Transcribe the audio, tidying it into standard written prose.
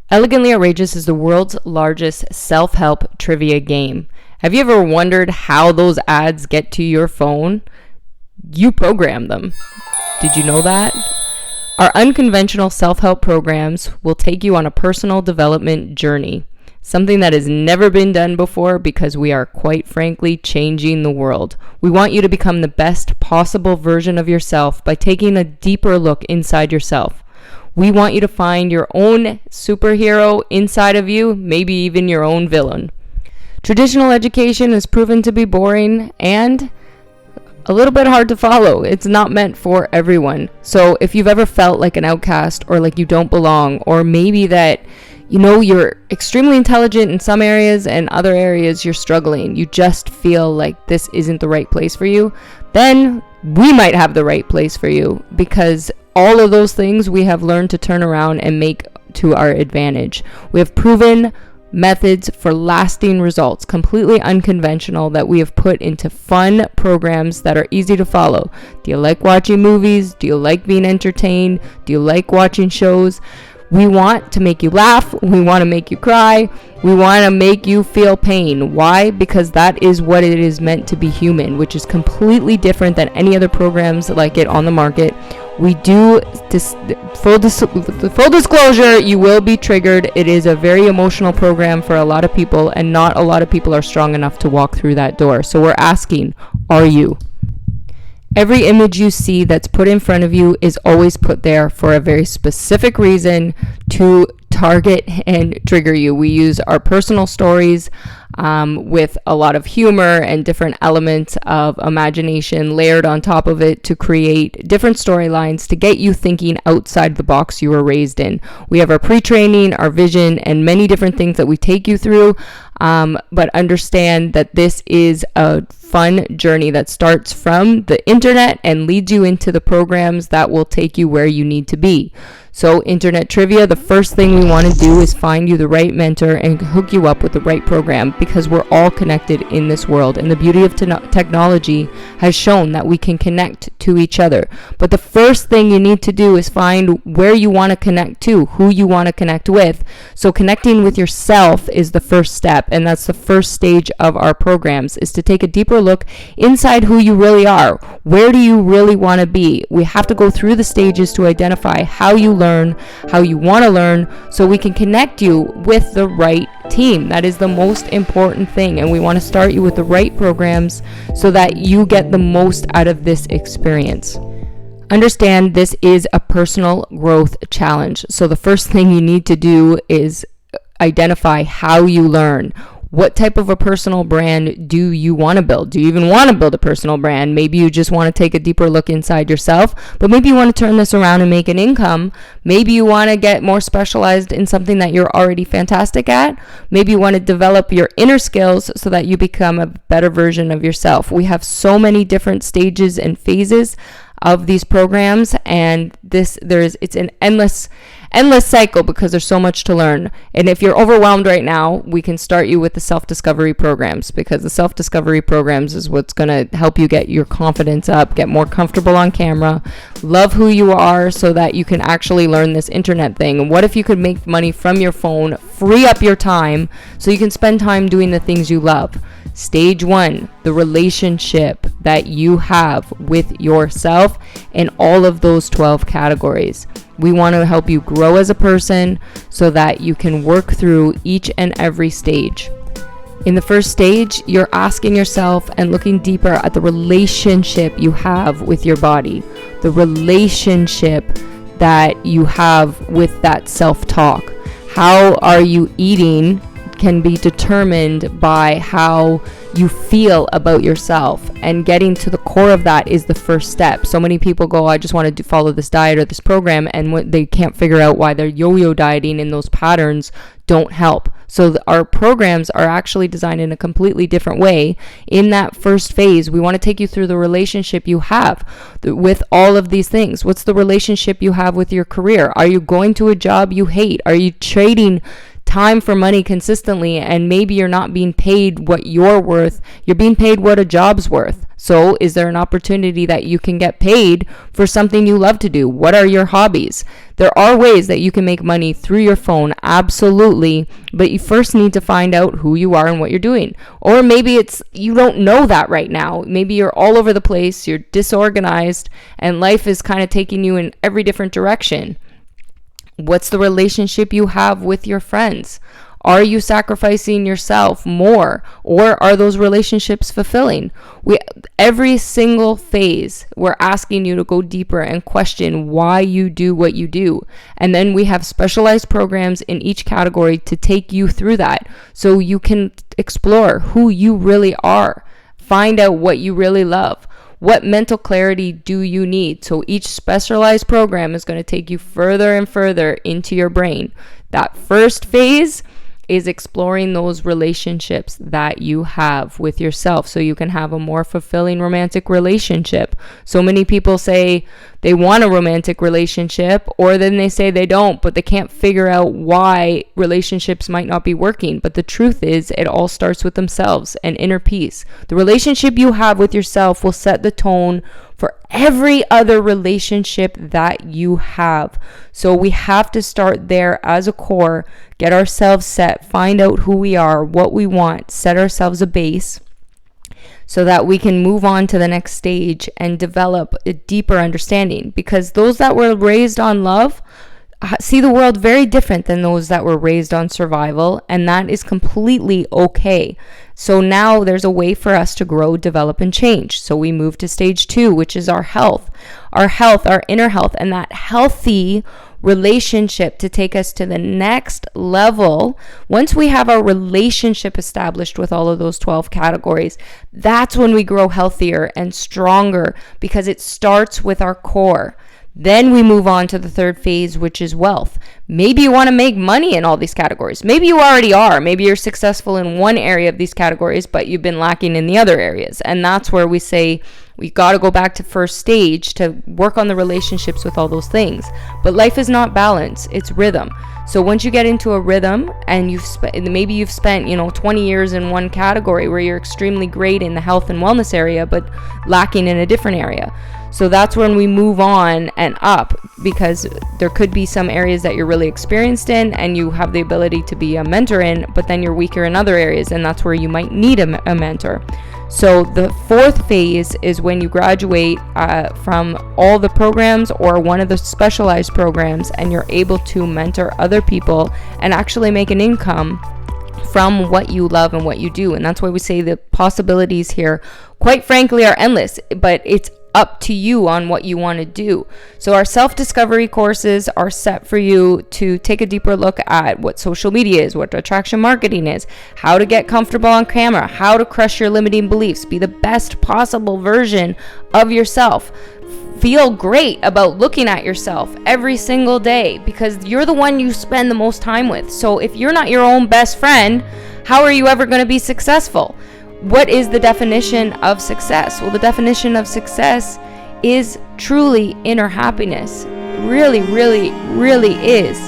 Elegantly Outrageous is the world's largest self-help trivia game. Have you ever wondered how those ads get to your phone? You program them. Did you know that? Our unconventional self-help programs will take you on a personal development journey, something that has never been done before because we are, quite frankly, changing the world. We want you to become the best possible version of yourself by taking a deeper look inside yourself. We want you to find your own superhero inside of you, maybe even your own villain. Traditional education is proven to be boring and a little bit hard to follow. It's not meant for everyone. So if you've ever felt like an outcast or like you don't belong, or maybe that you're extremely intelligent in some areas and other areas you're struggling, you just feel like this isn't the right place for you, then we might have the right place for you, because all of those things we have learned to turn around and make to our advantage. We have proven methods for lasting results, completely unconventional, that we have put into fun programs that are easy to follow. Do you like watching movies? Do you like being entertained? Do you like watching shows? We want to make you laugh. We want to make you cry. We want to make you feel pain. Why? Because that is what it is meant to be human, which is completely different than any other programs like it on the market. We do full disclosure, you will be triggered. It is a very emotional program for a lot of people, and not a lot of people are strong enough to walk through that door. So we're asking, are you? Every image you see that's put in front of you is always put there for a very specific reason, to target and trigger you. We use our personal stories with a lot of humor and different elements of imagination layered on top of it to create different storylines to get you thinking outside the box you were raised in. We have our pre-training, our vision, and many different things that we take you through. But understand that this is a fun journey that starts from the internet and leads you into the programs that will take you where you need to be. So internet trivia, the first thing we want to do is find you the right mentor and hook you up with the right program, because we're all connected in this world, and the beauty of technology has shown that we can connect to each other. But the first thing you need to do is find where you want to connect to, who you want to connect with. So connecting with yourself is the first step, and that's the first stage of our programs, is to take a deeper look inside who you really are. Where do you really want to be? We have to go through the stages to identify how you learn, how you want to learn, so we can connect you with the right team. That is the most important thing, and we want to start you with the right programs so that you get the most out of this experience. Understand this is a personal growth challenge. So the first thing you need to do is identify how you learn. What type of a personal brand do you want to build? Do you even want to build a personal brand? Maybe you just want to take a deeper look inside yourself, but maybe you want to turn this around and make an income. Maybe you want to get more specialized in something that you're already fantastic at. Maybe you want to develop your inner skills so that you become a better version of yourself. We have so many different stages and phases of these programs, and it's an endless cycle because there's so much to learn. And if you're overwhelmed right now, we can start you with the self-discovery programs, because the self-discovery programs is what's going to help you get your confidence up, get more comfortable on camera, love who you are, so that you can actually learn this internet thing. And what if you could make money from your phone, free up your time so you can spend time doing the things you love? Stage 1, the relationship that you have with yourself in all of those 12 categories. We want to help you grow as a person so that you can work through each and every stage. In the first stage, you're asking yourself and looking deeper at the relationship you have with your body, the relationship that you have with that self-talk. How are you eating can be determined by how you feel about yourself, and getting to the core of that is the first step. So many people go, I just want to follow this diet or this program, and they can't figure out why they're yo-yo dieting, and those patterns don't help. So our programs are actually designed in a completely different way. In that first phase, we want to take you through the relationship you have with all of these things. What's the relationship you have with your career? Are you going to a job you hate? Are you trading time for money consistently, and maybe you're not being paid what you're worth. You're being paid what a job's worth. So is there an opportunity that you can get paid for something you love to do? What are your hobbies? There are ways that you can make money through your phone, absolutely, but you first need to find out who you are and what you're doing. Or maybe it's you don't know that right now. Maybe you're all over the place, you're disorganized, and life is kind of taking you in every different direction. What's the relationship you have with your friends? Are you sacrificing yourself more, or are those relationships fulfilling? Every single phase, we're asking you to go deeper and question why you do what you do. And then we have specialized programs in each category to take you through that so you can explore who you really are. Find out what you really love. What mental clarity do you need? So each specialized program is going to take you further and further into your brain. That first phase is exploring those relationships that you have with yourself so you can have a more fulfilling romantic relationship. So many people say they want a romantic relationship, or then they say they don't, but they can't figure out why relationships might not be working. But the truth is, it all starts with themselves and inner peace. The relationship you have with yourself will set the tone for every other relationship that you have. So we have to start there as a core, get ourselves set, find out who we are, what we want, set ourselves a base so that we can move on to the next stage and develop a deeper understanding. Because those that were raised on love see the world very different than those that were raised on survival, and that is completely okay. So now there's a way for us to grow, develop, and change. So we move to stage 2, which is our health, our inner health, and that healthy relationship to take us to the next level. Once we have our relationship established with all of those 12 categories, that's when we grow healthier and stronger, because it starts with our core. Then we move on to the third phase, which is wealth. Maybe you want to make money in all these categories. Maybe you already are. Maybe you're successful in one area of these categories, but you've been lacking in the other areas. And that's where we say we got to go back to first stage to work on the relationships with all those things. But life is not balance, it's rhythm. So once you get into a rhythm and you've spent 20 years in one category where you're extremely great in the health and wellness area, but lacking in a different area. So that's when we move on and up, because there could be some areas that you're really experienced in and you have the ability to be a mentor in, but then you're weaker in other areas, and that's where you might need a mentor. So the fourth phase is when you graduate from all the programs or one of the specialized programs, and you're able to mentor other people and actually make an income from what you love and what you do. And that's why we say the possibilities here, quite frankly, are endless, but it's up to you on what you want to do. So our self-discovery courses are set for you to take a deeper look at what social media is, what attraction marketing is, how to get comfortable on camera, how to crush your limiting beliefs, be the best possible version of yourself. Feel great about looking at yourself every single day, because you're the one you spend the most time with. So if you're not your own best friend, how are you ever going to be successful? What is the definition of success? Well, the definition of success is truly inner happiness. Really, really, really is.